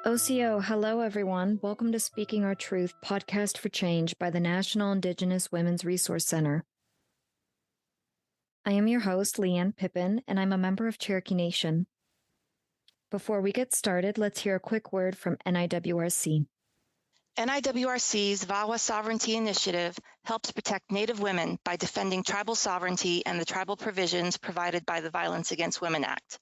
OCO, hello everyone. Welcome to Speaking Our Truth, podcast for change by the National Indigenous Women's Resource Center. I am your host, Leanne Pippin, and I'm a member of Cherokee Nation. Before we get started, let's hear a quick word from NIWRC. NIWRC's VAWA Sovereignty Initiative helps protect Native women by defending tribal sovereignty and the tribal provisions provided by the Violence Against Women Act.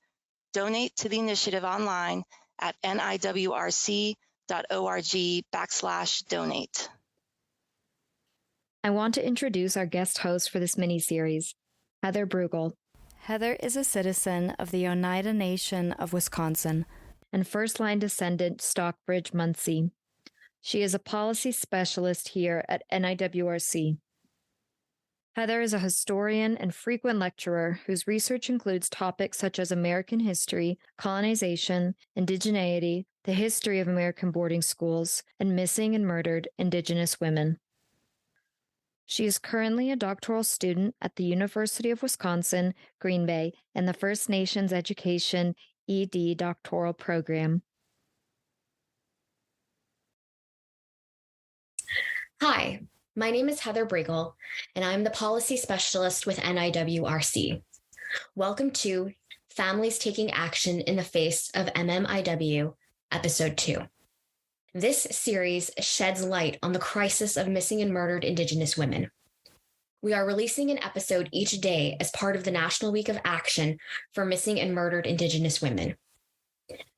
Donate to the initiative online at niwrc.org/donate. I want to introduce our guest host for this mini-series, Heather Brugel. Heather is a citizen of the Oneida Nation of Wisconsin and first-line descendant Stockbridge Munsee. She is a policy specialist here at NIWRC. Heather is a historian and frequent lecturer whose research includes topics such as American history, colonization, indigeneity, the history of American boarding schools, and missing and murdered Indigenous women. She is currently a doctoral student at the University of Wisconsin, Green Bay, and the First Nations Education ED doctoral program. Hi, my name is Heather Brugel, and I'm the policy specialist with NIWRC. Welcome to Families Taking Action in the Face of MMIW, Episode 2. This series sheds light on the crisis of missing and murdered Indigenous women. We are releasing an episode each day as part of the National Week of Action for Missing and Murdered Indigenous Women.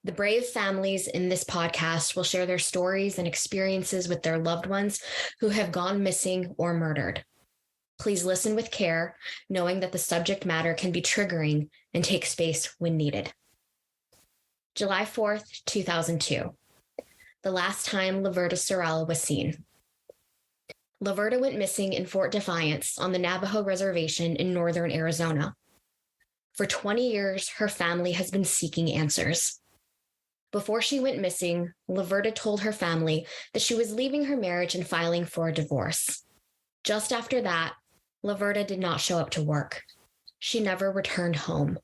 The brave families in this podcast will share their stories and experiences with their loved ones who have gone missing or murdered. Please listen with care, knowing that the subject matter can be triggering and take space when needed. July 4th, 2002. The last time Laverta Sorrell was seen. Laverta went missing in Fort Defiance on the Navajo Reservation in northern Arizona. For 20 years, her family has been seeking answers. Before she went missing, Laverta told her family that she was leaving her marriage and filing for a divorce. Just after that, Laverta did not show up to work. She never returned home.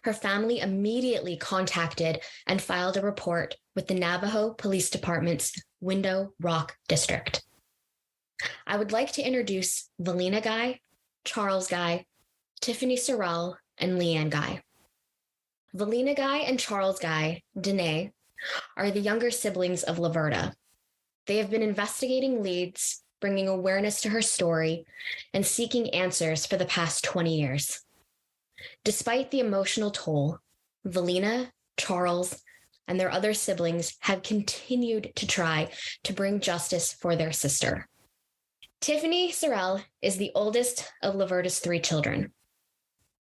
Her family immediately contacted and filed a report with the Navajo Police Department's Window Rock District. I would like to introduce Velina Guy, Charles Guy, Tiffany Sorrell, and Leanne Guy. Velina Guy and Charles Guy, Dene, are the younger siblings of Laverta. They have been investigating leads, bringing awareness to her story, and seeking answers for the past 20 years. Despite the emotional toll, Velina, Charles, and their other siblings have continued to try to bring justice for their sister. Tiffany Sorrell is the oldest of Laverta's 3 children.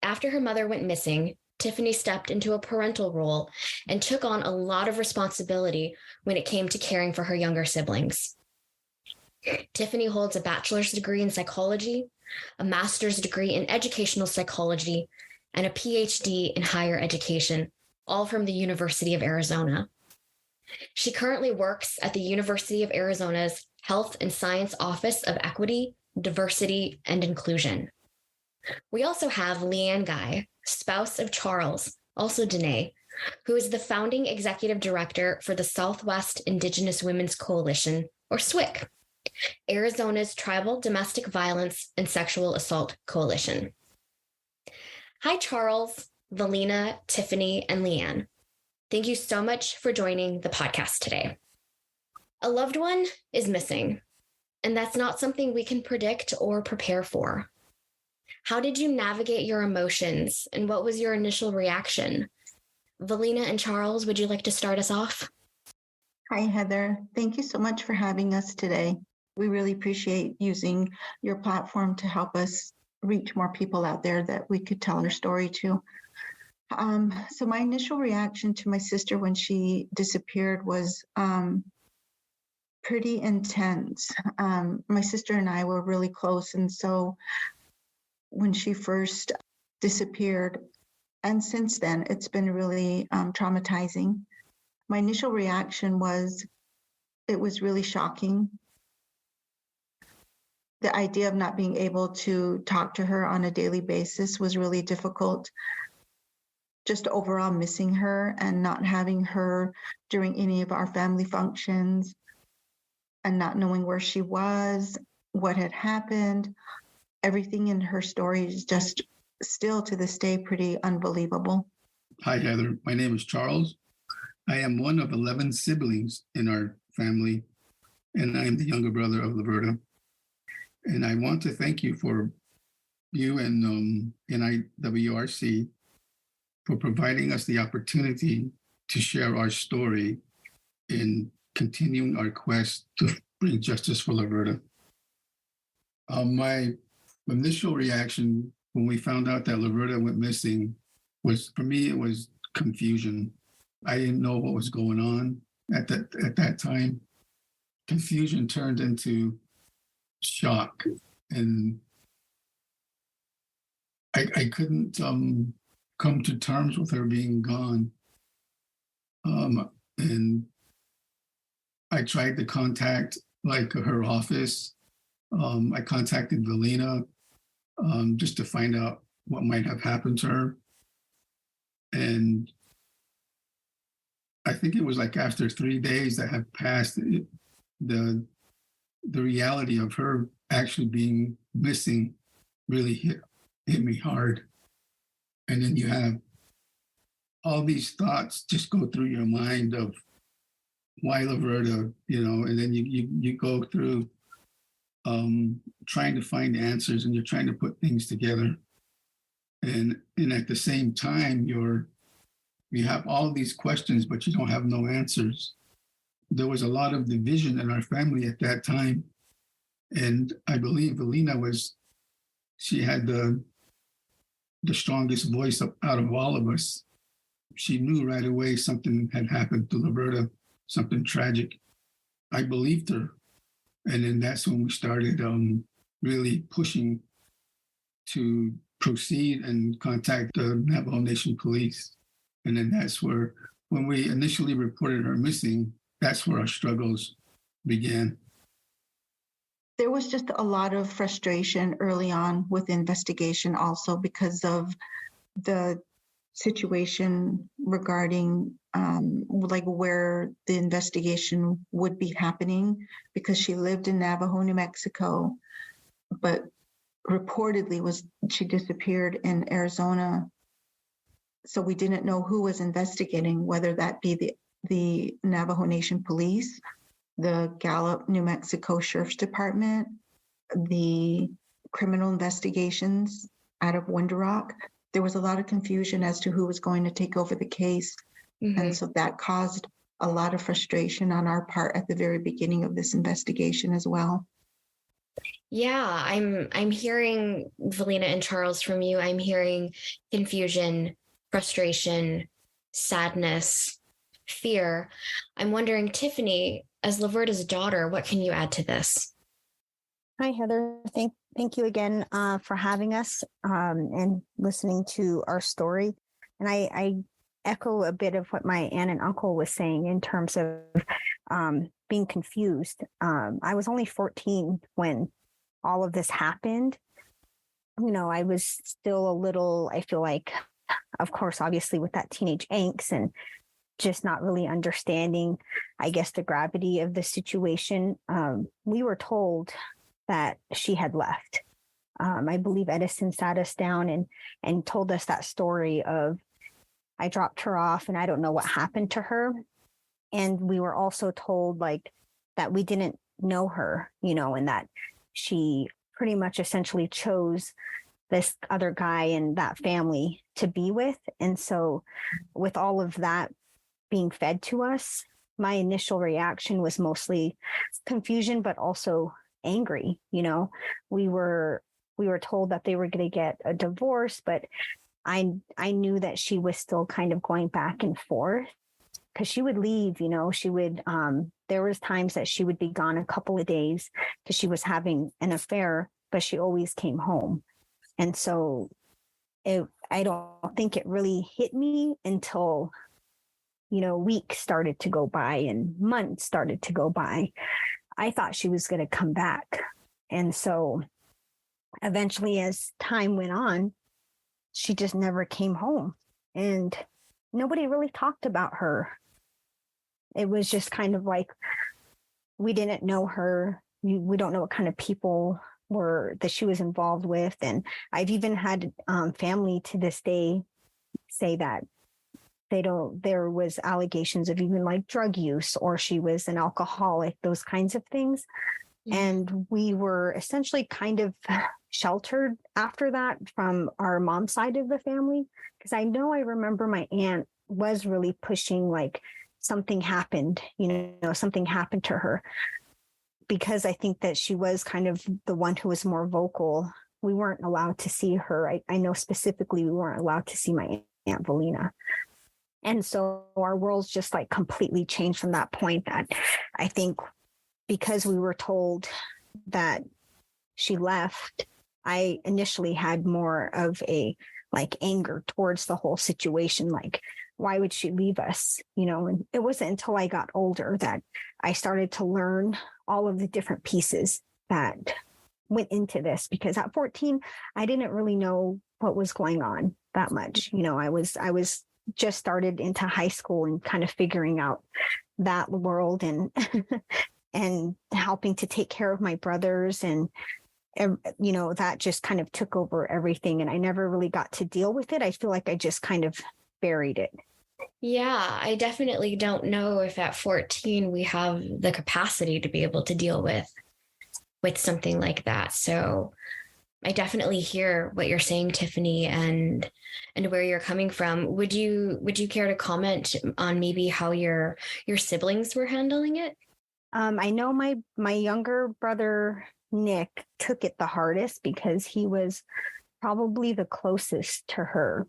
After her mother went missing, Tiffany stepped into a parental role and took on a lot of responsibility when it came to caring for her younger siblings. Tiffany holds a bachelor's degree in psychology, a master's degree in educational psychology, and a PhD in higher education, all from the University of Arizona. She currently works at the University of Arizona's Health and Science Office of Equity, Diversity, and Inclusion. We also have Leanne Guy, spouse of Charles, also Dene, who is the founding executive director for the Southwest Indigenous Women's Coalition, or SWIC, Arizona's Tribal Domestic Violence and Sexual Assault Coalition. Hi, Charles, Velina, Tiffany, and Leanne. Thank you so much for joining the podcast today. A loved one is missing, and that's not something we can predict or prepare for. How did you navigate your emotions, and what was your initial reaction? Velina and Charles, would you like to start us off? Hi, Heather. Thank you so much for having us today. We really appreciate using your platform to help us reach more people out there that we could tell our story to. So my initial reaction to my sister when she disappeared was pretty intense. My sister and I were really close, and so when she first disappeared, and since then, it's been really traumatizing. My initial reaction was, it was really shocking. The idea of not being able to talk to her on a daily basis was really difficult. just overall missing her and not having her during any of our family functions and not knowing where she was, what had happened. Everything in her story is just still to this day pretty unbelievable. Hi, Heather. My name is Charles. I am one of 11 siblings in our family, and I am the younger brother of Laverta. And I want to thank you and NIWRC for providing us the opportunity to share our story in continuing our quest to bring justice for Laverta. My initial reaction when we found out that Laverta went missing was, for me, it was confusion. I didn't know what was going on at that time. Confusion turned into shock, and I couldn't come to terms with her being gone. And I tried to contact her office. I contacted Velina just to find out what might have happened to her. And I think it was after 3 days that had passed, the reality of her actually being missing really hit me hard. And then you have all these thoughts just go through your mind of why Laverta, and then you go through trying to find answers, and you're trying to put things together. And at the same time, you have all these questions, but you don't have no answers. There was a lot of division in our family at that time. And I believe Velina she had the strongest voice out of all of us. She knew right away something had happened to Laverta, something tragic. I believed her. And then that's when we started really pushing to proceed and contact the Navajo Nation Police. And then that's where, when we initially reported her missing, that's where our struggles began. There was just a lot of frustration early on with the investigation also because of the situation regarding where the investigation would be happening, because she lived in Navajo, New Mexico, but reportedly she disappeared in Arizona. So we didn't know who was investigating, whether that be the Navajo Nation Police, the Gallup, New Mexico Sheriff's Department, the criminal investigations out of Winter Rock. There was a lot of confusion as to who was going to take over the case. Mm-hmm. And so that caused a lot of frustration on our part at the very beginning of this investigation as well. Yeah, I'm hearing, Velina and Charles, from you. I'm hearing confusion, frustration, sadness, fear. I'm wondering, Tiffany, as Laverta's daughter, what can you add to this? Hi, Heather. Thank you again for having us and listening to our story. And I echo a bit of what my aunt and uncle was saying in terms of being confused. I was only 14 when all of this happened. I was still a little, I feel like, of course, obviously with that teenage angst and just not really understanding, I guess, the gravity of the situation. We were told that she had left. I believe Edison sat us down and told us that story of, I dropped her off and I don't know what happened to her. And we were also told that we didn't know her, and that she pretty much essentially chose this other guy and that family to be with. And so with all of that being fed to us, my initial reaction was mostly confusion, but also angry. We were told that they were going to get a divorce, but I knew that she was still kind of going back and forth, because she would leave, she would, there was times that she would be gone a couple of days because she was having an affair, but she always came home. And so I don't think it really hit me until, weeks started to go by and months started to go by. I thought she was going to come back. And so eventually, as time went on, she just never came home. and nobody really talked about her. It was just kind of like, we didn't know her. We don't know what kind of people were that she was involved with. And I've even had family to this day say that there was allegations of even like drug use, or she was an alcoholic, those kinds of things. And we were essentially kind of sheltered after that from our mom's side of the family. Because I remember my aunt was really pushing, like, something happened, something happened to her. Because I think that she was kind of the one who was more vocal. We weren't allowed to see her. I know specifically we weren't allowed to see my Aunt Velina. And so our worlds just like completely changed from that point. That I think because we were told that she left, I initially had more of a like anger towards the whole situation. Like, why would she leave us? And it wasn't until I got older that I started to learn all of the different pieces that went into this, because at 14, I didn't really know what was going on that much. I was just started into high school and kind of figuring out that world and and helping to take care of my brothers, and that just kind of took over everything, and I never really got to deal with it. I feel like I just kind of buried it. Yeah, I definitely don't know if at 14 we have the capacity to be able to deal with something like that. So I definitely hear what you're saying, Tiffany, and where you're coming from. Would you care to comment on maybe how your siblings were handling it? I know my younger brother Nick took it the hardest because he was probably the closest to her,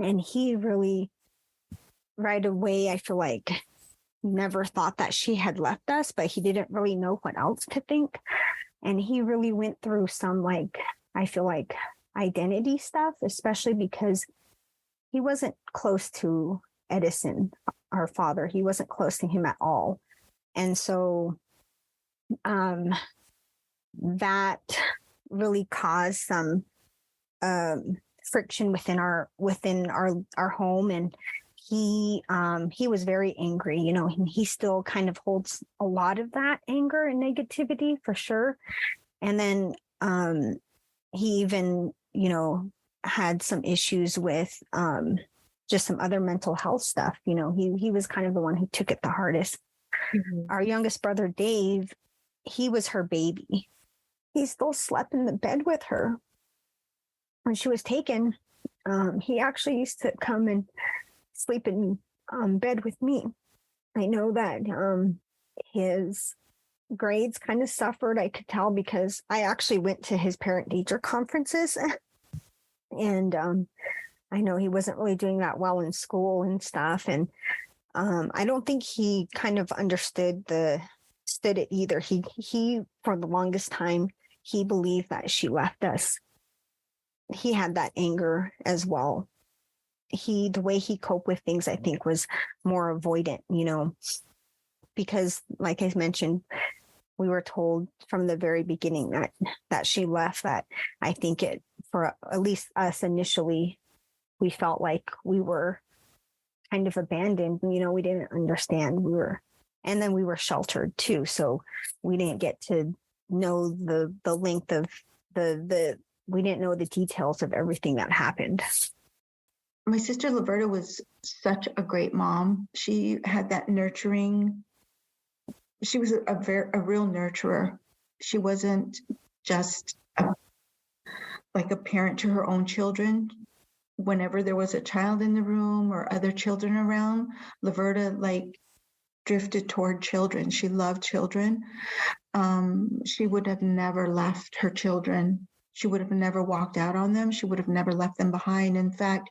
and he really, right away, I feel like, never thought that she had left us, but he didn't really know what else to think. And he really went through some, like, I feel like, identity stuff, especially because he wasn't close to Edison, our father. He wasn't close to him at all. And so that really caused some friction within our home. And he was very angry, and he still kind of holds a lot of that anger and negativity for sure. And then he even, had some issues with just some other mental health stuff. He was kind of the one who took it the hardest. Mm-hmm. Our youngest brother, Dave, he was her baby. He still slept in the bed with her when she was taken. He actually used to come and sleep in bed with me. I know that his grades kind of suffered. I could tell because I actually went to his parent-teacher conferences, and I know he wasn't really doing that well in school and stuff. And I don't think he kind of understood it either. He for the longest time, he believed that she left us. He had that anger as well. The way he coped with things, I think, was more avoidant, because like I mentioned, we were told from the very beginning that she left. That I think it, for at least us initially, we felt like we were kind of abandoned. We didn't understand. And then we were sheltered too. So we didn't get to know the length of we didn't know the details of everything that happened. My sister Laverta was such a great mom. She had that nurturing. She was a real nurturer. She wasn't just like a parent to her own children. Whenever there was a child in the room or other children around, Laverta drifted toward children. She loved children. She would have never left her children. She would have never walked out on them. She would have never left them behind. In fact,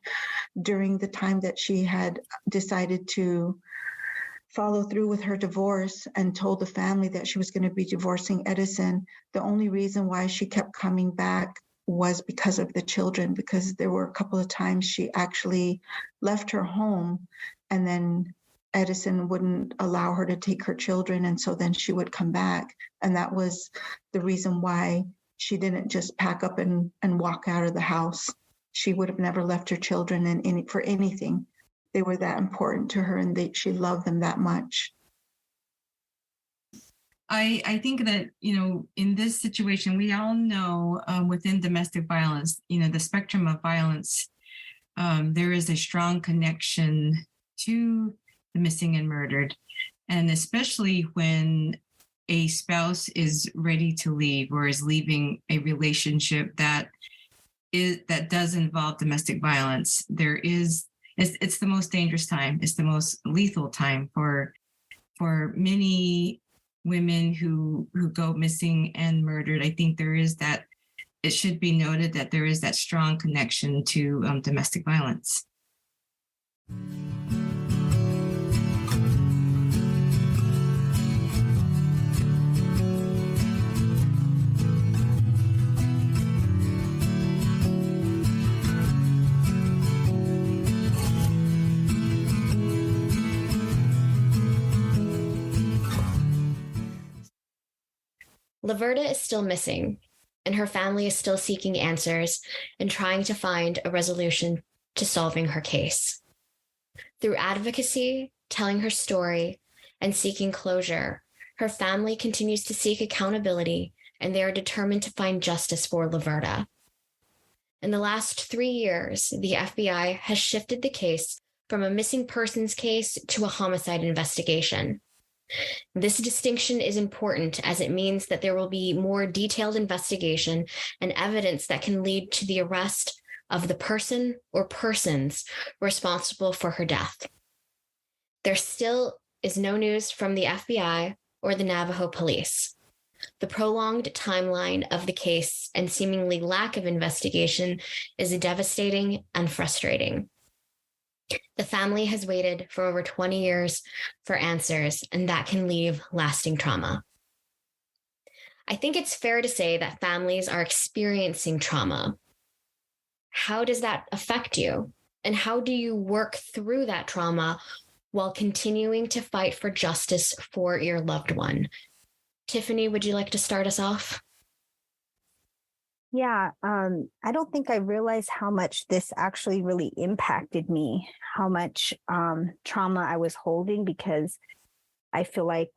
during the time that she had decided to follow through with her divorce and told the family that she was going to be divorcing Edison, the only reason why she kept coming back was because of the children, because there were a couple of times she actually left her home and then Edison wouldn't allow her to take her children. And so then she would come back. And that was the reason why she didn't just pack up and walk out of the house. she would have never left her children for anything. They were that important to her, and she loved them that much. I think that, in this situation, we all know within domestic violence, the spectrum of violence, there is a strong connection to the missing and murdered. And especially when a spouse is ready to leave or is leaving a relationship that does involve domestic violence, it's the most dangerous time. It's the most lethal time for many women who go missing and murdered. I think it should be noted that there is that strong connection to domestic violence. Laverta is still missing, and her family is still seeking answers and trying to find a resolution to solving her case. Through advocacy, telling her story, and seeking closure, her family continues to seek accountability, and they are determined to find justice for Laverta. In the last 3 years, the FBI has shifted the case from a missing persons case to a homicide investigation. This distinction is important as it means that there will be more detailed investigation and evidence that can lead to the arrest of the person or persons responsible for her death. There still is no news from the FBI or the Navajo police. The prolonged timeline of the case and seemingly lack of investigation is devastating and frustrating. The family has waited for over 20 years for answers, and that can leave lasting trauma. I think it's fair to say that families are experiencing trauma. How does that affect you? And how do you work through that trauma while continuing to fight for justice for your loved one? Tiffany, would you like to start us off? Yeah, I don't think I realized how much this actually really impacted me, how much trauma I was holding, because I feel like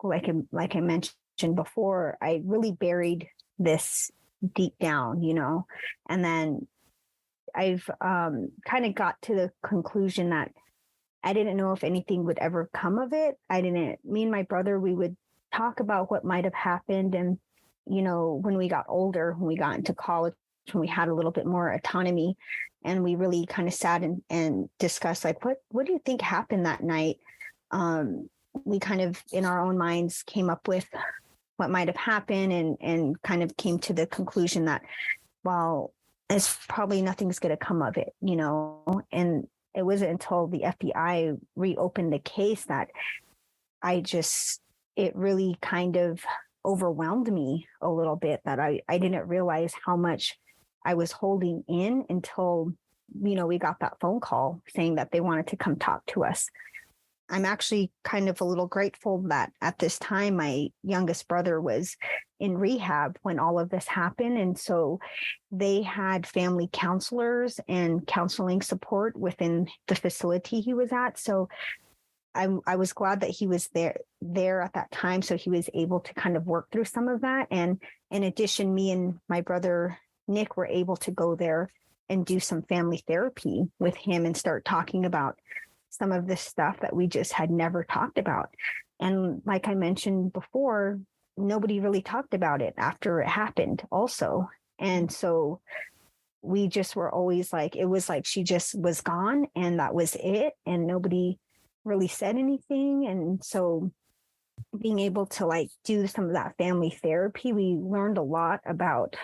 I mentioned before, I really buried this deep down, and then I've kind of got to the conclusion that I didn't know if anything would ever come of it. Me and my brother, we would talk about what might have happened, and when we got older, when we got into college, when we had a little bit more autonomy, and we really kind of sat and discussed, like, what do you think happened that night? We kind of, in our own minds, came up with what might have happened, and kind of came to the conclusion that, well, it's probably nothing's going to come of it, and it wasn't until the FBI reopened the case that it really kind of overwhelmed me a little bit, that I didn't realize how much I was holding in until, we got that phone call saying that they wanted to come talk to us. I'm actually kind of a little grateful that at this time, my youngest brother was in rehab when all of this happened. And so they had family counselors and counseling support within the facility he was at. So I was glad that he was there at that time, so he was able to kind of work through some of that. And in addition, me and my brother Nick were able to go there and do some family therapy with him and start talking about some of this stuff that we just had never talked about. And like I mentioned before, nobody really talked about it after it happened also. And so we just were always like, it was like she just was gone and that was it. And nobody really said anything. And so being able to do some of that family therapy, we learned a lot about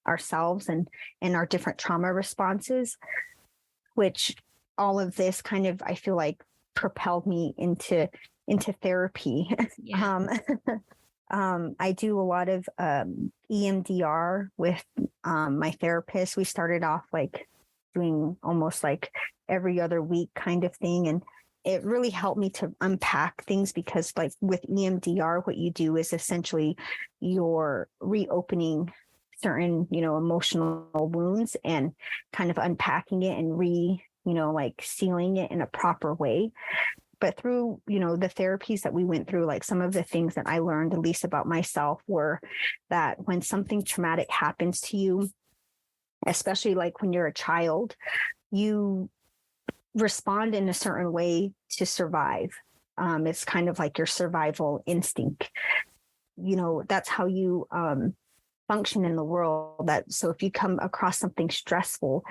ourselves and our different trauma responses, which all of this kind of, I feel like, propelled me into therapy. Yeah. I do a lot of EMDR with my therapist. We started off doing almost every other week kind of thing. And it really helped me to unpack things, because with EMDR, what you do is essentially you're reopening certain, emotional wounds and kind of unpacking it and like sealing it in a proper way. But through, the therapies that we went through, like some of the things that I learned, at least about myself, were that when something traumatic happens to you, especially like when you're a child, you respond in a certain way to survive. It's kind of like your survival instinct. That's how you function in the world. So if you come across something stressful,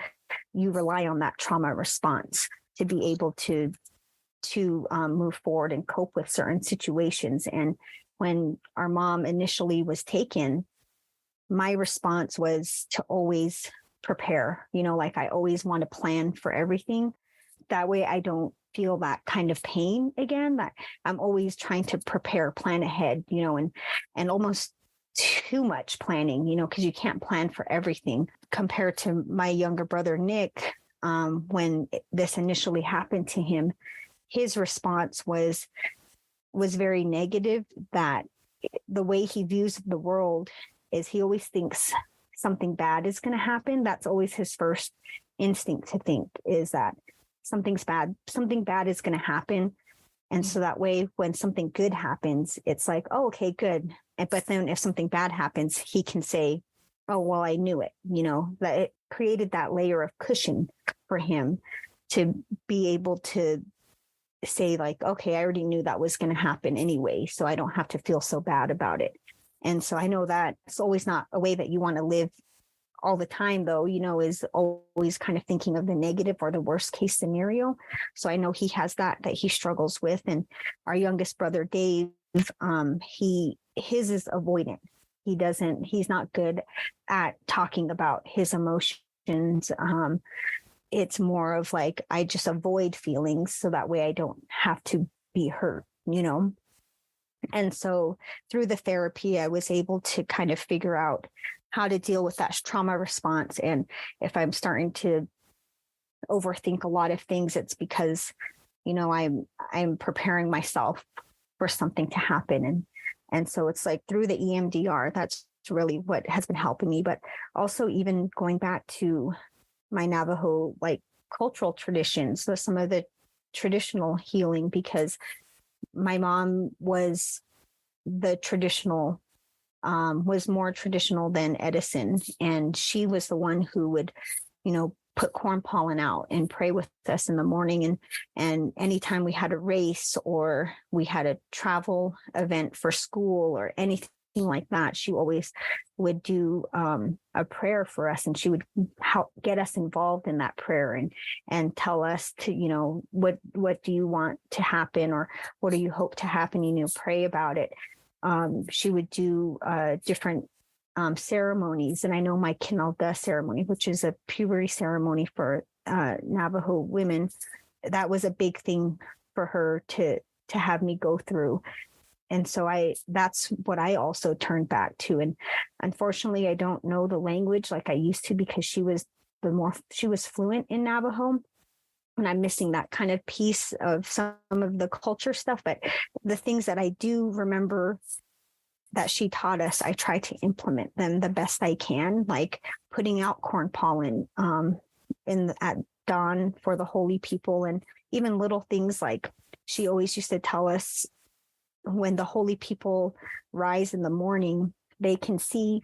you rely on that trauma response to be able to move forward and cope with certain situations. And when our mom initially was taken, my response was to always prepare, like I always want to plan for everything. That way I don't feel that kind of pain again, that I'm always trying to prepare, plan ahead, and almost too much planning, because you can't plan for everything. Compared to my younger brother, Nick, when this initially happened to him, his response was very negative, that the way he views the world is he always thinks something bad is going to happen. That's always his first instinct to think, is that something bad is going to happen. And so that way, when something good happens, it's like, oh, okay, good. But then if something bad happens, he can say, oh, well, I knew it, that it created that layer of cushion for him to be able to say like, okay, I already knew that was going to happen anyway, so I don't have to feel so bad about it. And so I know that it's always not a way that you want to live all the time, though, is always kind of thinking of the negative or the worst case scenario. So I know he has that he struggles with. And our youngest brother, Dave, his is avoidant. He's not good at talking about his emotions. It's more of like, I just avoid feelings so that way I don't have to be hurt, And so through the therapy, I was able to kind of figure out how to deal with that trauma response. And if I'm starting to overthink a lot of things, it's because, I'm preparing myself for something to happen. And so it's like through the EMDR, that's really what has been helping me. But also even going back to my Navajo, like cultural traditions, so some of the traditional healing, because my mom was more traditional than Edison. And she was the one who would, put corn pollen out and pray with us in the morning. And anytime we had a race or we had a travel event for school or anything like that, she always would do a prayer for us, and she would help get us involved in that prayer and tell us to, what do you want to happen, or what do you hope to happen, pray about it. She would do different ceremonies. And I know my Kinalda ceremony, which is a puberty ceremony for Navajo women, that was a big thing for her to have me go through. And so that's what I also turned back to. And unfortunately, I don't know the language like I used to, because she was fluent in Navajo. And I'm missing that kind of piece of some of the culture stuff. But the things that I do remember that she taught us, I try to implement them the best I can, like putting out corn pollen at dawn for the holy people. And even little things like she always used to tell us, when the holy people rise in the morning, they can see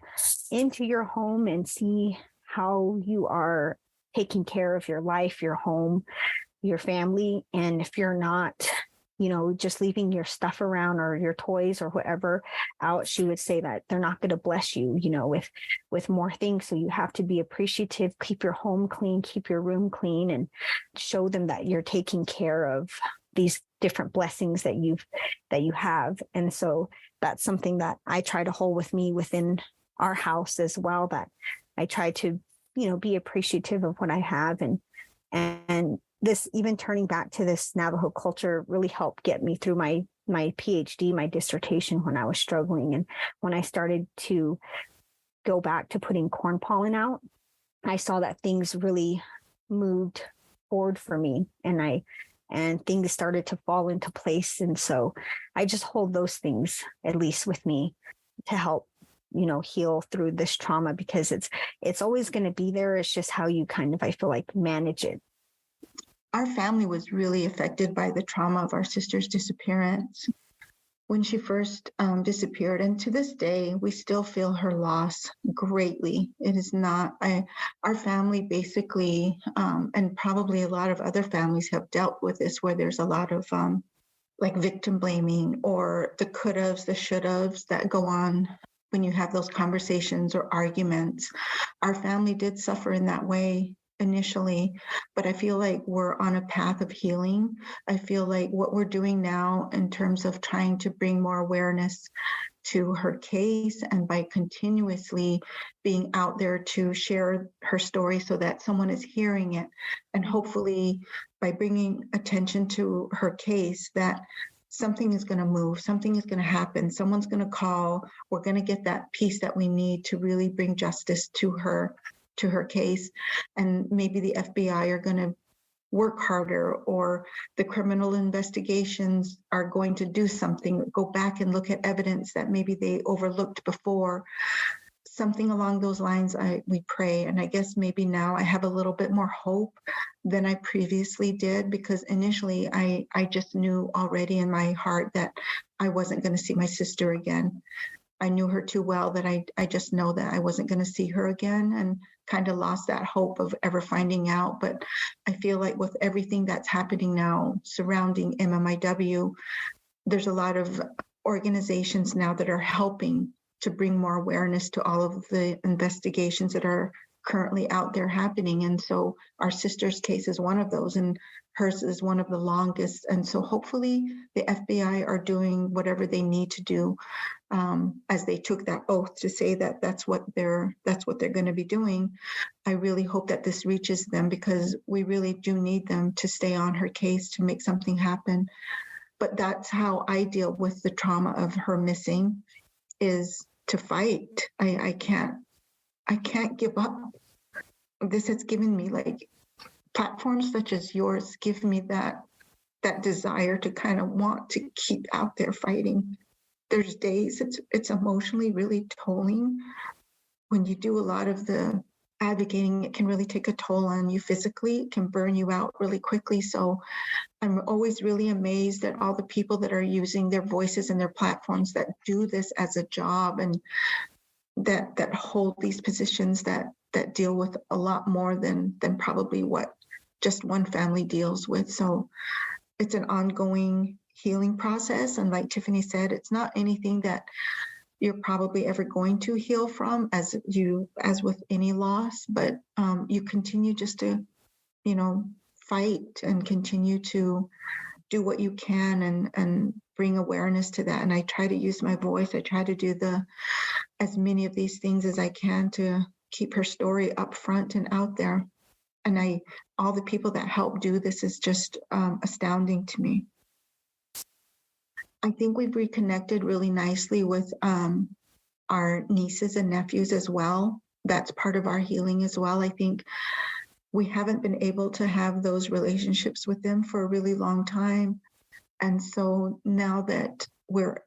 into your home and see how you are taking care of your life, your home, your family. And if you're not, just leaving your stuff around or your toys or whatever out, she would say that they're not going to bless you, with more things. So you have to be appreciative, keep your home clean, keep your room clean, and show them that you're taking care of these different blessings that you have. And so that's something that I try to hold with me within our house as well, that I try to, be appreciative of what I have. And this, even turning back to this Navajo culture, really helped get me through my PhD, my dissertation, when I was struggling. And when I started to go back to putting corn pollen out, I saw that things really moved forward for me, and things started to fall into place. And so I just hold those things, at least with me, to help heal through this trauma, because it's always going to be there. It's just how you kind of, I feel like, manage it. Our family was really affected by the trauma of our sister's disappearance when she first disappeared. And to this day, we still feel her loss greatly. It is not, our family basically, and probably a lot of other families have dealt with this, where there's a lot of like victim blaming, or the could haves, the should haves that go on when you have those conversations or arguments. Our family did suffer in that way initially, but I feel like we're on a path of healing. I feel like what we're doing now in terms of trying to bring more awareness to her case, and by continuously being out there to share her story so that someone is hearing it, and hopefully by bringing attention to her case, that something is going to move, something is going to happen, someone's going to call, we're going to get that piece that we need to really bring justice to her case. And maybe the FBI are going to work harder, or the criminal investigations are going to do something, go back and look at evidence that maybe they overlooked before. Something along those lines, we pray. And I guess maybe now I have a little bit more hope than I previously did, because initially I just knew already in my heart that I wasn't going to see my sister again. I knew her too well that I just know that I wasn't going to see her again, and kind of lost that hope of ever finding out. But I feel like with everything that's happening now surrounding MMIW, there's a lot of organizations now that are helping to bring more awareness to all of the investigations that are currently out there happening. And so our sister's case is one of those, and hers is one of the longest. And so hopefully the FBI are doing whatever they need to do, as they took that oath to say that that's what they're going to be doing. I really hope that this reaches them, because we really do need them to stay on her case to make something happen. But that's how I deal with the trauma of her missing, is to fight. I can't give up. This has given me, like, platforms such as yours give me that desire to kind of want to keep out there fighting. There's days it's emotionally really tolling. When you do a lot of the advocating, it can really take a toll on you physically. It can burn you out really quickly. So I'm always really amazed at all the people that are using their voices and their platforms that do this as a job, and that hold these positions that deal with a lot more than probably what just one family deals with. So it's an ongoing healing process. And like Tiffany said, it's not anything that you're probably ever going to heal from as with any loss, but you continue just to, fight and continue to do what you can and bring awareness to that. And I try to use my voice. I try to do as many of these things as I can to keep her story up front and out there. And all the people that help do this is just astounding to me. I think we've reconnected really nicely with our nieces and nephews as well. That's part of our healing as well. I think we haven't been able to have those relationships with them for a really long time. And so now that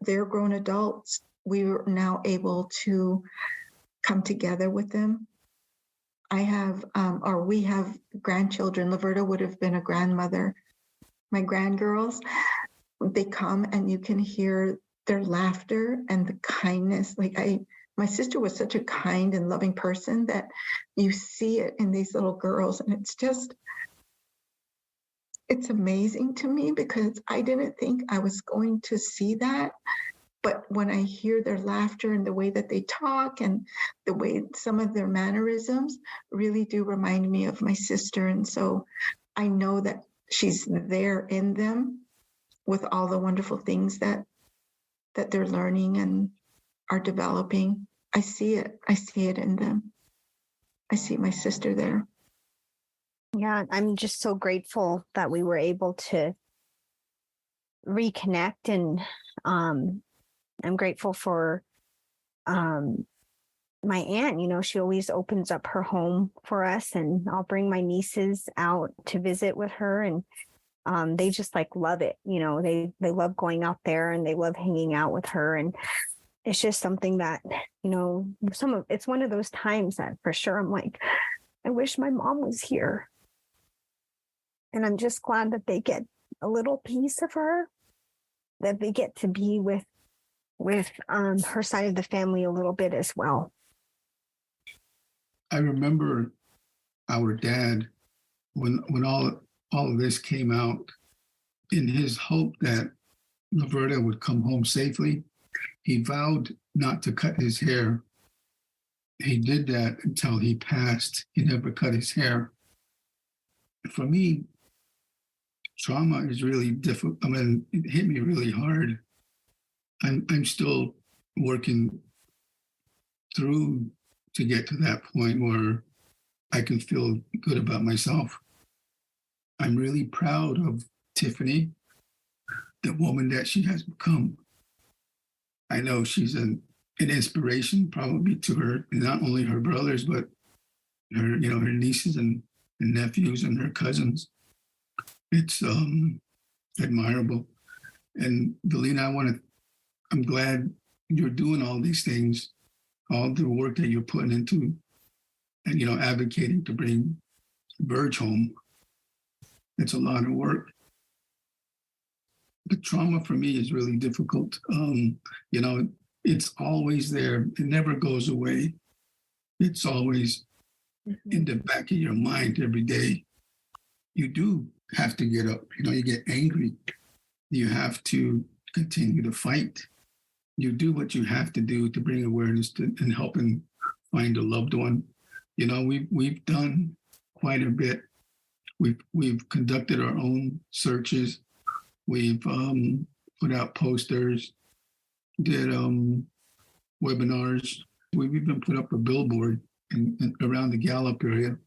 they're grown adults, we're now able to come together with them. We have grandchildren. Laverta would have been a grandmother. My grandgirls, they come and you can hear their laughter and the kindness. My sister was such a kind and loving person that you see it in these little girls. And it's amazing to me, because I didn't think I was going to see that. But when I hear their laughter and the way that they talk and the way some of their mannerisms really do remind me of my sister. And so I know that she's there in them with all the wonderful things that they're learning and are developing. I see it. I see it in them. I see my sister there. Yeah, I'm just so grateful that we were able to reconnect, and I'm grateful for my aunt. She always opens up her home for us, and I'll bring my nieces out to visit with her, and they just love it. They love going out there, and they love hanging out with her. And it's just something that, it's one of those times that for sure I'm like, I wish my mom was here. And I'm just glad that they get a little piece of her, that they get to be with her side of the family a little bit as well. I remember our dad when all of this came out, in his hope that Laverta would come home safely, he vowed not to cut his hair. He did that until he passed. He never cut his hair. For me, trauma is really difficult. I mean, it hit me really hard. I'm still working through to get to that point where I can feel good about myself. I'm really proud of Tiffany, the woman that she has become. I know she's an inspiration probably to her, not only her brothers, but her nieces and nephews and her cousins. It's admirable. And Velina, I'm glad you're doing all these things, all the work that you're putting into, and advocating to bring Verge home. It's a lot of work. The trauma for me is really difficult. It's always there. It never goes away. It's always in the back of your mind every day. You do have to get up. You get angry. You have to continue to fight. You do what you have to do to bring awareness to and helping find a loved one. We've done quite a bit. We've conducted our own searches. We've put out posters, did webinars. We've even put up a billboard in around the Gallup area.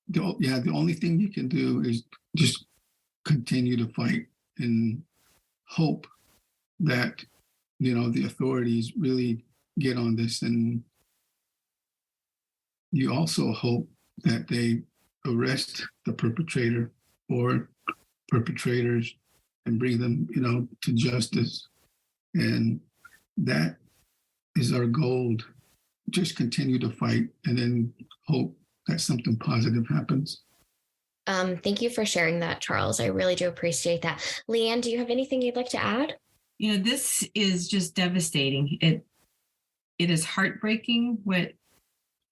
The only thing you can do is just continue to fight and hope that the authorities really get on this, and you also hope that they arrest the perpetrator or perpetrators and bring them to justice. And that is our goal. Just continue to fight and then hope that something positive happens. Thank you for sharing that, Charles. I really do appreciate that. Leanne, do you have anything you'd like to add? This is just devastating. It is heartbreaking what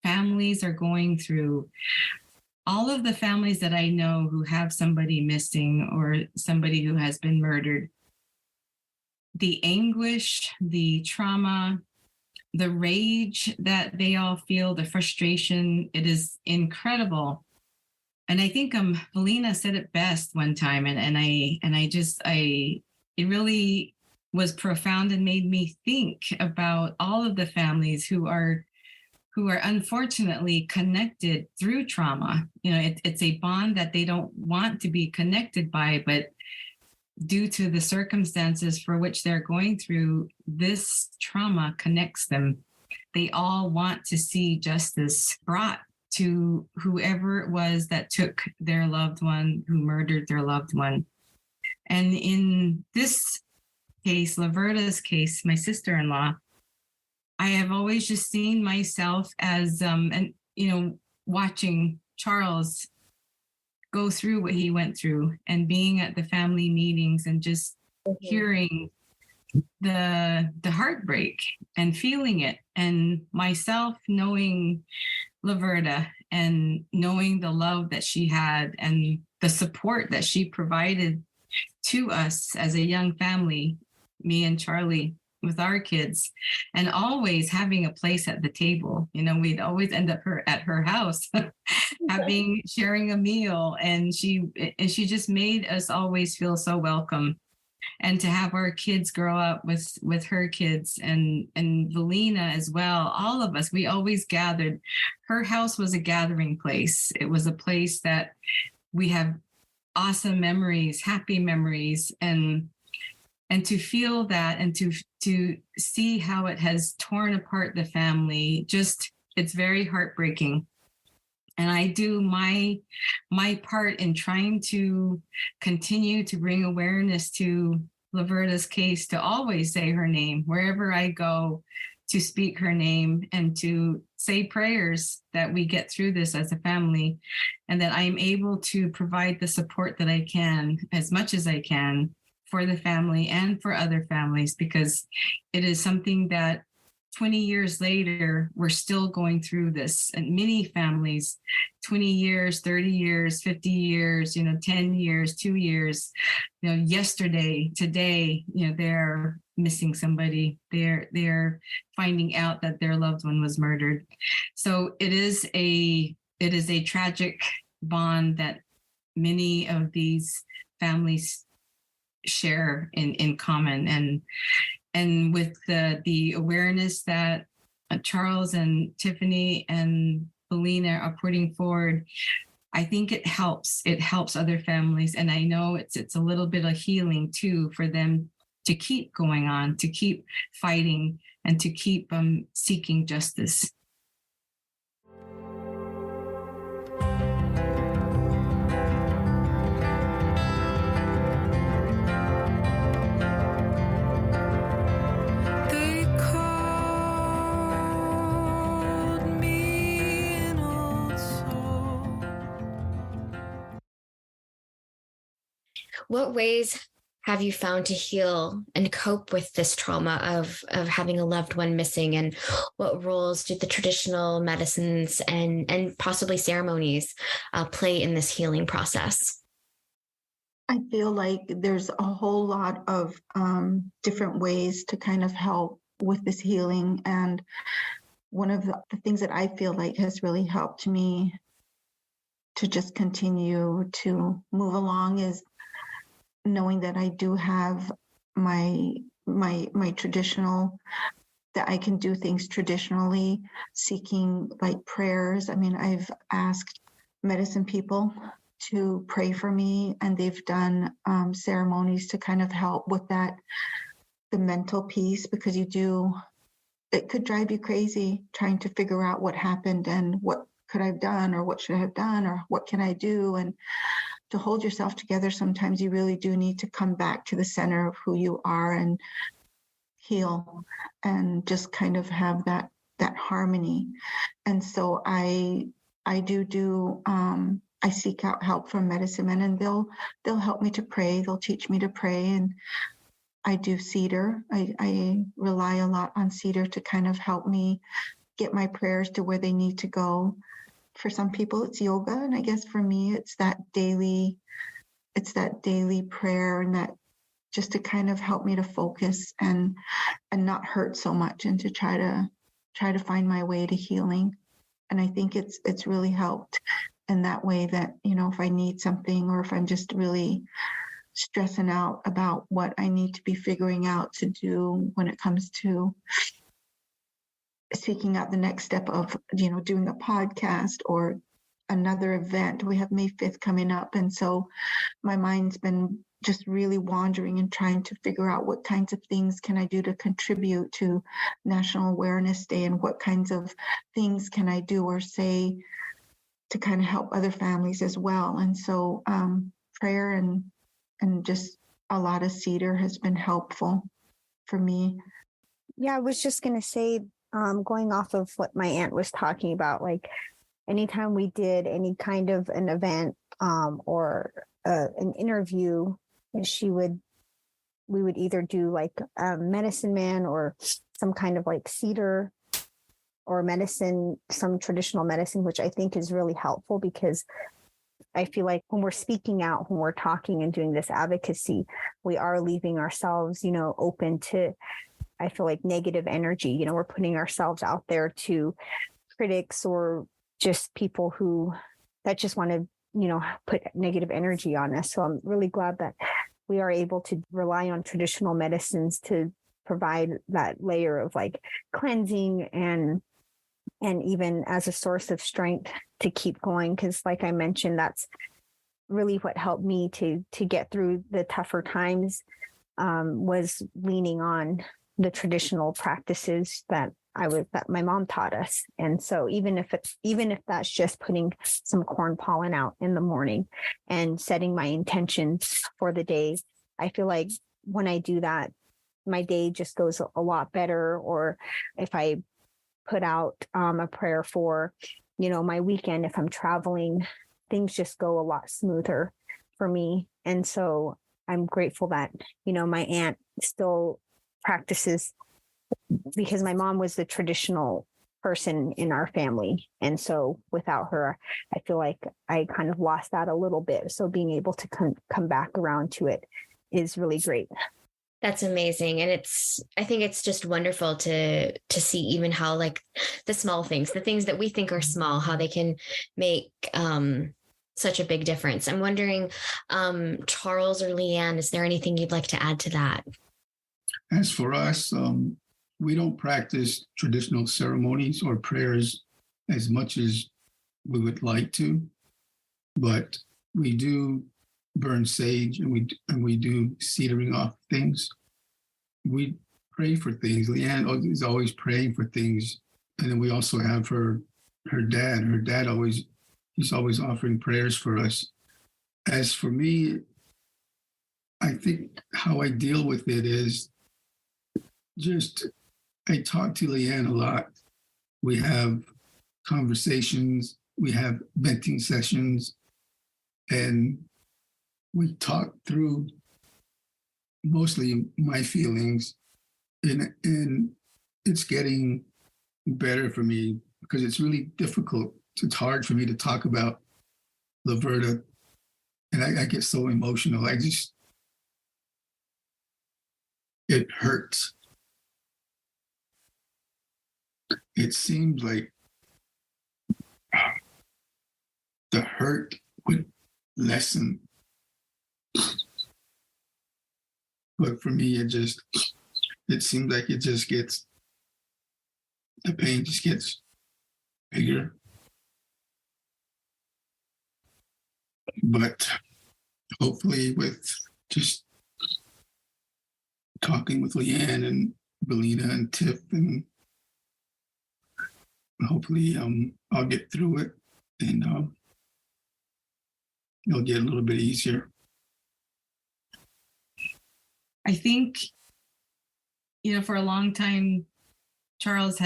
families are going through. All of the families that I know who have somebody missing or somebody who has been murdered, the anguish, the trauma, the rage that they all feel, the frustration, it is incredible. And I think Velina said it best one time, and it really was profound and made me think about all of the families who are unfortunately connected through trauma. It's a bond that they don't want to be connected by, but due to the circumstances for which they're going through, this trauma connects them. They all want to see justice brought to whoever it was that took their loved one, who murdered their loved one. And in this case, Laverta's case, my sister-in-law, I have always just seen myself as, watching Charles go through what he went through and being at the family meetings and just hearing the heartbreak and feeling it, and myself knowing Laverta and knowing the love that she had and the support that she provided to us as a young family, me and Charlie, with our kids, and always having a place at the table. We'd always end up at her house sharing a meal, and she just made us always feel so welcome. And to have our kids grow up with her kids and Velina as well, all of us, we always gathered. Her house was a gathering place. It was a place that we have awesome memories, happy memories, and to feel that and to see how it has torn apart the family, it's very heartbreaking. And I do my part in trying to continue to bring awareness to Laverta's case to always say her name wherever I go, to speak her name and to say prayers that we get through this as a family, and that I am able to provide the support that I can, as much as I can, for the family and for other families, because it is something that 20 years later, we're still going through this. And many families, 20 years, 30 years, 50 years, 10 years, 2 years, yesterday, today, they're missing somebody. They're finding out that their loved one was murdered. So it is a tragic bond that many of these families share in common. And with the awareness that Charles and Tiffany and Velina are putting forward, I think it helps. It helps other families. And I know it's a little bit of healing too for them to keep going on, to keep fighting, and to keep seeking justice. What ways have you found to heal and cope with this trauma of having a loved one missing? And what roles do the traditional medicines and possibly ceremonies play in this healing process? I feel like there's a whole lot of different ways to kind of help with this healing. And one of the things that I feel like has really helped me to just continue to move along is knowing that I do have my traditional, that I can do things traditionally, seeking like prayers. I mean, I've asked medicine people to pray for me, and they've done ceremonies to kind of help with that, the mental piece, because it could drive you crazy trying to figure out what happened and what could I have done, or what should I have done, or what can I do? And to hold yourself together, sometimes you really do need to come back to the center of who you are and heal and just kind of have that harmony. And so I seek out help from medicine men, and they'll help me to pray. They'll teach me to pray. And I do cedar. I rely a lot on cedar to kind of help me get my prayers to where they need to go. For some people, it's yoga. And I guess for me, it's that daily prayer, and that just to kind of help me to focus and not hurt so much, and to try to find my way to healing. And I think it's really helped in that way, that, if I need something, or if I'm just really stressing out about what I need to be figuring out to do when it comes to seeking out the next step of, doing a podcast or another event. We have May 5th coming up. And so my mind's been just really wandering and trying to figure out what kinds of things can I do to contribute to National Awareness Day, and what kinds of things can I do or say to kind of help other families as well. And so prayer and just a lot of cedar has been helpful for me. Yeah, I was just going to say, going off of what my aunt was talking about, like anytime we did any kind of an event or an interview, we would either do like a medicine man or some kind of like cedar or medicine, some traditional medicine, which I think is really helpful, because I feel like when we're speaking out, when we're talking and doing this advocacy, we are leaving ourselves, open to, I feel like, negative energy. We're putting ourselves out there to critics or just people that just want to, put negative energy on us. So I'm really glad that we are able to rely on traditional medicines to provide that layer of like cleansing and even as a source of strength to keep going. Because like I mentioned, that's really what helped me to get through the tougher times, was leaning on the traditional practices that my mom taught us. And so even if that's just putting some corn pollen out in the morning and setting my intentions for the day, I feel like when I do that, my day just goes a lot better. Or if I put out a prayer for, my weekend, if I'm traveling, things just go a lot smoother for me. And so I'm grateful that, my aunt still practices, because my mom was the traditional person in our family. And so without her, I feel like I kind of lost that a little bit. So being able to come back around to it is really great. That's amazing. And I think it's just wonderful to see even how, like, the small things, the things that we think are small, how they can make such a big difference. I'm wondering, Charles or Leanne, is there anything you'd like to add to that? As for us, we don't practice traditional ceremonies or prayers as much as we would like to, but we do burn sage and we do cedering off things. We pray for things. Leanne is always praying for things, and then we also have her dad. Her dad he's always offering prayers for us. As for me, I think how I deal with it is just I talk to Leanne a lot. We have conversations, we have venting sessions, and we talk through mostly my feelings, and it's getting better for me because it's really difficult. It's hard for me to talk about Laverta, and I get so emotional. It hurts. It seems like the hurt would lessen. But for me, it seems like the pain just gets bigger. But hopefully with just talking with Leanne and Velina and Tiff, and hopefully I'll get through it, and it'll get a little bit easier. I think, for a long time, Charles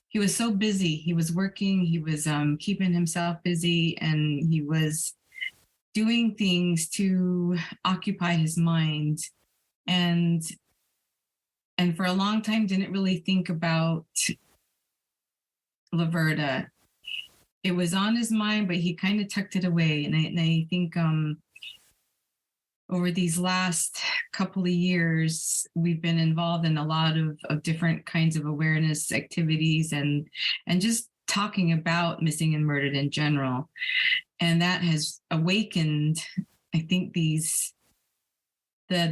he was so busy. He was working, he was keeping himself busy, and he was doing things to occupy his mind. And for a long time, didn't really think about Laverta. It was on his mind, but he kind of tucked it away. And I think over these last couple of years, we've been involved in a lot of different kinds of awareness activities and just talking about missing and murdered in general. And that has awakened, I think, the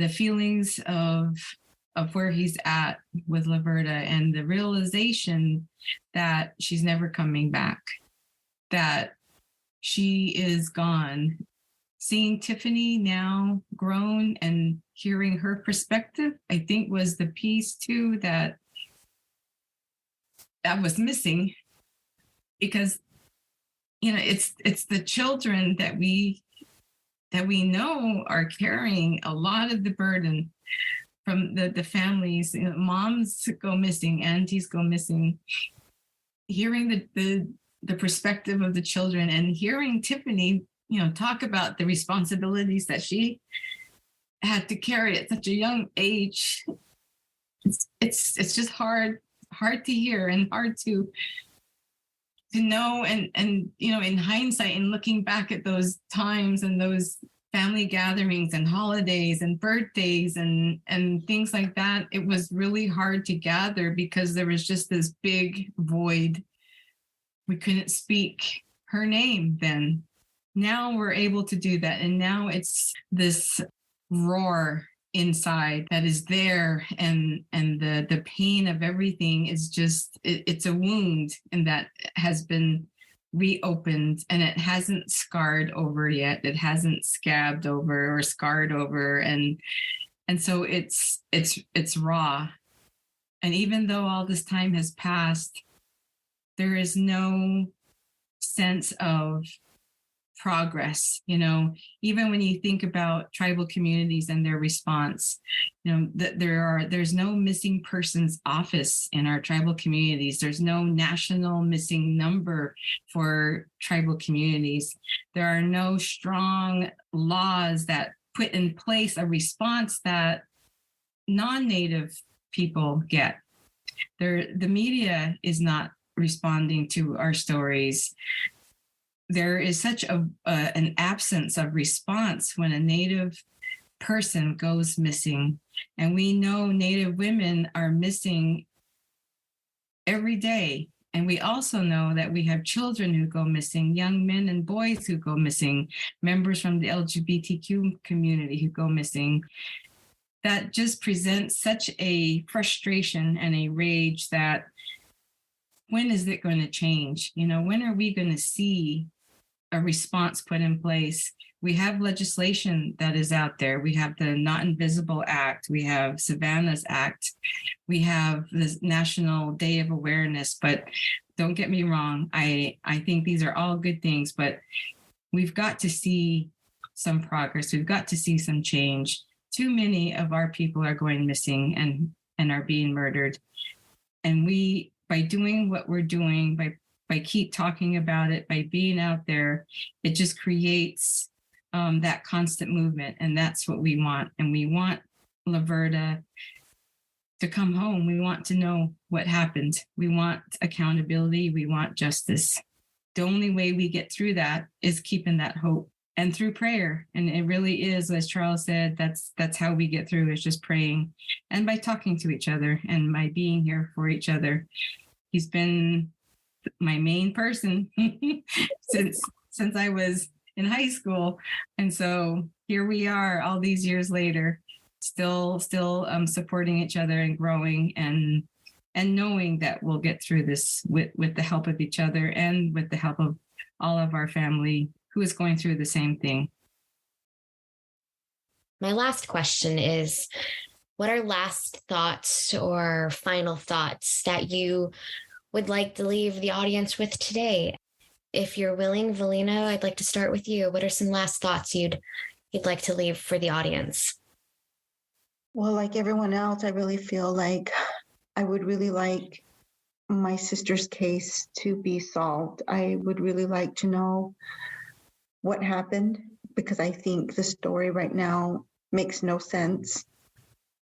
feelings of where he's at with Laverta, and the realization that she's never coming back, that she is gone. Seeing Tiffany now grown and hearing her perspective, I think, was the piece too that was missing, because it's the children that we know are carrying a lot of the burden from the families. Moms go missing, aunties go missing. Hearing the perspective of the children, and hearing Tiffany talk about the responsibilities that she had to carry at such a young age. It's just hard to hear and hard to know. And in hindsight, and looking back at those times and those family gatherings and holidays and birthdays and things like that, it was really hard to gather because there was just this big void. We couldn't speak her name then. Now we're able to do that. And now it's this roar inside that is there. And the pain of everything is just, it's a wound, and that has been reopened, and it hasn't scarred over yet. It hasn't scabbed over or scarred over. And so it's raw. And even though all this time has passed, there is no sense of progress. Even when you think about tribal communities and their response, that there's no missing persons office in our tribal communities. There's no national missing number for tribal communities. There are no strong laws that put in place a response that non-Native people get. The media is not responding to our stories. There is such an absence of response when a Native person goes missing. And we know Native women are missing every day. And we also know that we have children who go missing, young men and boys who go missing, members from the LGBTQ community who go missing. That just presents such a frustration and a rage that when is it going to change? When are we going to see a response put in place? We have legislation that is out there. We have the Not Invisible Act. We have Savannah's Act. We have the National Day of Awareness. But don't get me wrong, I think these are all good things, but we've got to see some progress. We've got to see some change. Too many of our people are going missing and are being murdered. And we, by doing what we're doing, by keep talking about it, by being out there, it just creates that constant movement. And that's what we want. And we want Laverta to come home. We want to know what happened. We want accountability. We want justice. The only way we get through that is keeping that hope and through prayer. And it really is, as Charles said, that's how we get through, is just praying and by talking to each other and by being here for each other. He's been my main person since I was in high school. And so here we are all these years later, still supporting each other and growing and knowing that we'll get through this with the help of each other and with the help of all of our family who is going through the same thing. My last question is, what are last thoughts or final thoughts that you would like to leave the audience with today? If you're willing, Velina, I'd like to start with you. What are some last thoughts you'd like to leave for the audience? Well, like everyone else, I really feel like I would really like my sister's case to be solved. I would really like to know what happened, because I think the story right now makes no sense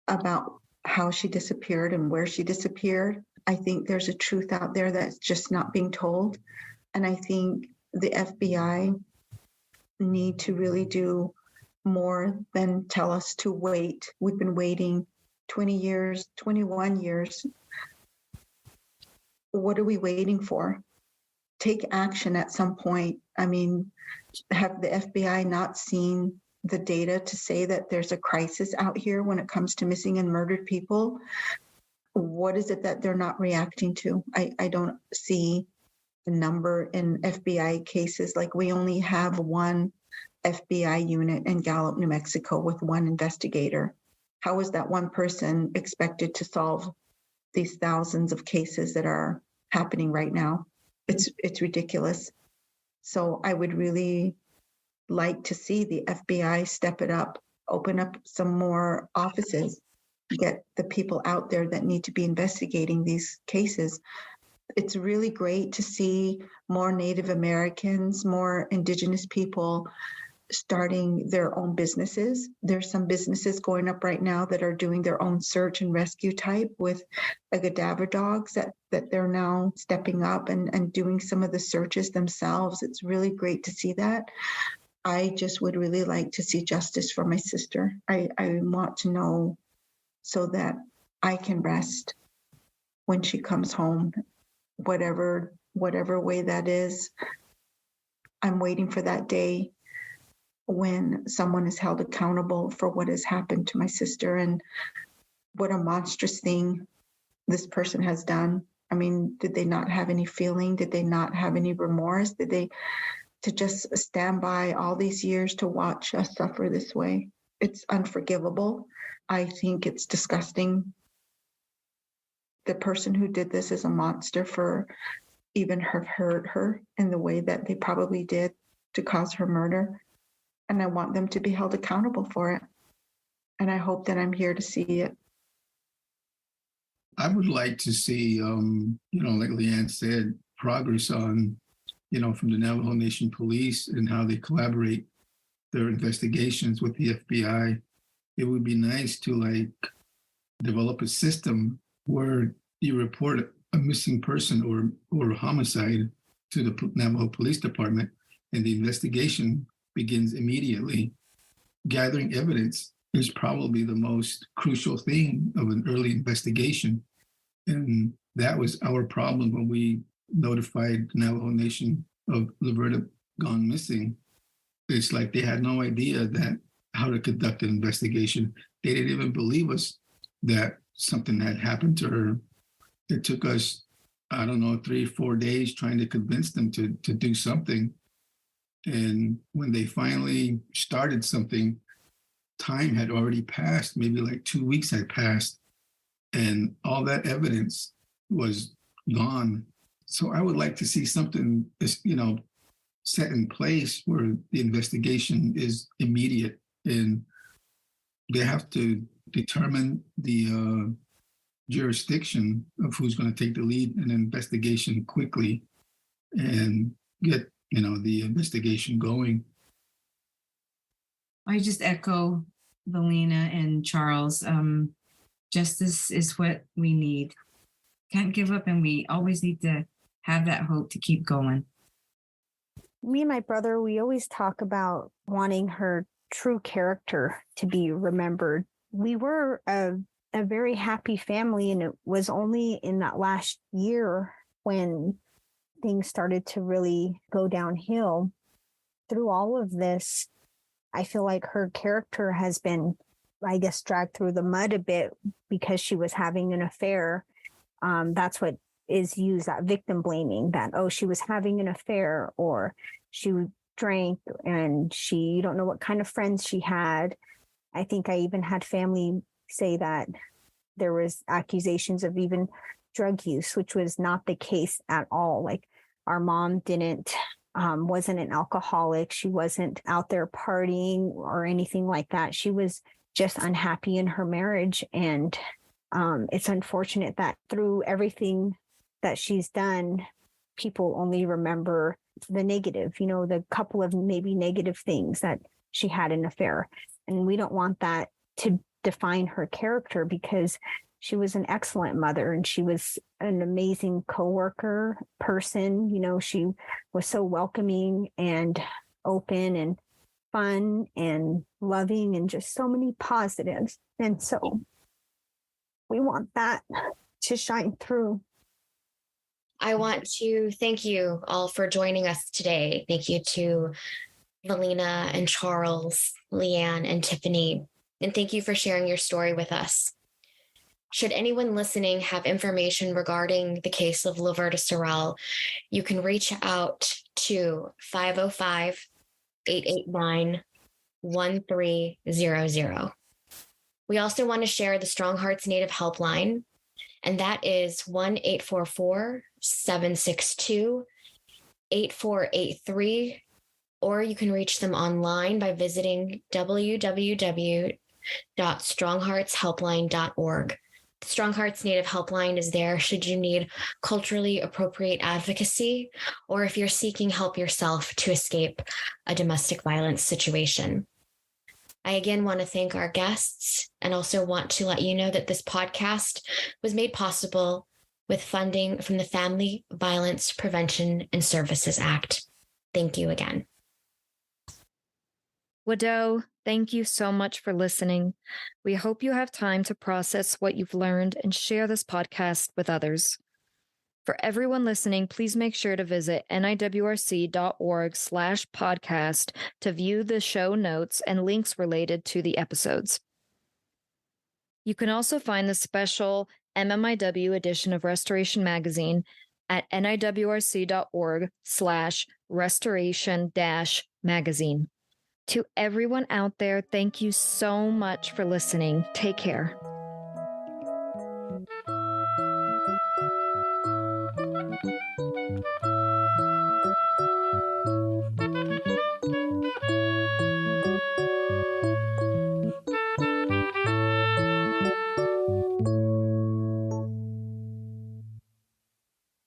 about how she disappeared and where she disappeared. I think there's a truth out there that's just not being told. And I think the FBI need to really do more than tell us to wait. We've been waiting 20 years, 21 years. What are we waiting for? Take action at some point. I mean, have the FBI not seen the data to say that there's a crisis out here when it comes to missing and murdered people? What is it that they're not reacting to? I don't see the number in FBI cases. Like, we only have one FBI unit in Gallup, New Mexico, with one investigator. How is that one person expected to solve these thousands of cases that are happening right now? It's ridiculous. So I would really like to see the FBI step it up, open up some more offices, get the people out there that need to be investigating these cases. It's really great to see more Native Americans, more Indigenous people starting their own businesses. There's some businesses going up right now that are doing their own search and rescue type with a cadaver dogs that they're now stepping up and doing some of the searches themselves. It's really great to see that. I just would really like to see justice for my sister. I want to know so that I can rest when she comes home, whatever way that is. I'm waiting for that day when someone is held accountable for what has happened to my sister and what a monstrous thing this person has done. I mean, did they not have any feeling? Did they not have any remorse? Did they to just stand by all these years to watch us suffer this way? It's unforgivable. I think it's disgusting. The person who did this is a monster for even have hurt her in the way that they probably did. to cause her murder. And I want them to be held accountable for it. And I hope that I'm here to see it. I would like to see, like Leanne said, progress on, from the Navajo Nation Police and how they collaborate their investigations with the FBI. It would be nice to develop a system where you report a missing person or a homicide to the Navajo Police Department, and the investigation begins immediately. Gathering evidence is probably the most crucial thing of an early investigation. And that was our problem when we notified the Navajo Nation of Laverta gone missing. It's like they had no idea how to conduct an investigation. They didn't even believe us that something had happened to her. It took us, 3-4 days trying to convince them to do something. And when they finally started something, time had already passed, maybe 2 weeks had passed, and all that evidence was gone. So I would like to see something, set in place where the investigation is immediate, and they have to determine the jurisdiction of who's going to take the lead in an investigation quickly and get, the investigation going. I just echo Velina and Charles. Justice is what we need. Can't give up, and we always need to have that hope to keep going. Me and my brother, we always talk about wanting her true character to be remembered. We were a very happy family, and it was only in that last year when things started to really go downhill. Through all of this, I feel like her character has been, dragged through the mud a bit because she was having an affair. That's what is used, that victim blaming, that, she was having an affair, or she drank and you don't know what kind of friends she had. I think I even had family say that there was accusations of even drug use, which was not the case at all. Our mom wasn't an alcoholic. She wasn't out there partying or anything like that. She was just unhappy in her marriage. And it's unfortunate that through everything that she's done, people only remember the negative, the couple of maybe negative things that she had an affair. And we don't want that to define her character, because she was an excellent mother and she was an amazing coworker person. She was so welcoming and open and fun and loving and just so many positives. And so we want that to shine through. I want to thank you all for joining us today. Thank you to Velina and Charles, Leanne and Tiffany, and thank you for sharing your story with us. Should anyone listening have information regarding the case of Laverta Sorrell, you can reach out to 505-889-1300. We also want to share the Strong Hearts Native Helpline, and that is 1-844-762-8483, or you can reach them online by visiting www.strongheartshelpline.org. The Strong Hearts Native Helpline is there should you need culturally appropriate advocacy, or if you're seeking help yourself to escape a domestic violence situation. I again want to thank our guests, and also want to let you know that this podcast was made possible with funding from the Family Violence Prevention and Services Act. Thank you again. Wadeau, thank you so much for listening. We hope you have time to process what you've learned and share this podcast with others. For everyone listening, please make sure to visit niwrc.org/podcast to view the show notes and links related to the episodes. You can also find the special MMIW edition of Restoration Magazine at niwrc.org/restoration-magazine. To everyone out there, thank you so much for listening. Take care.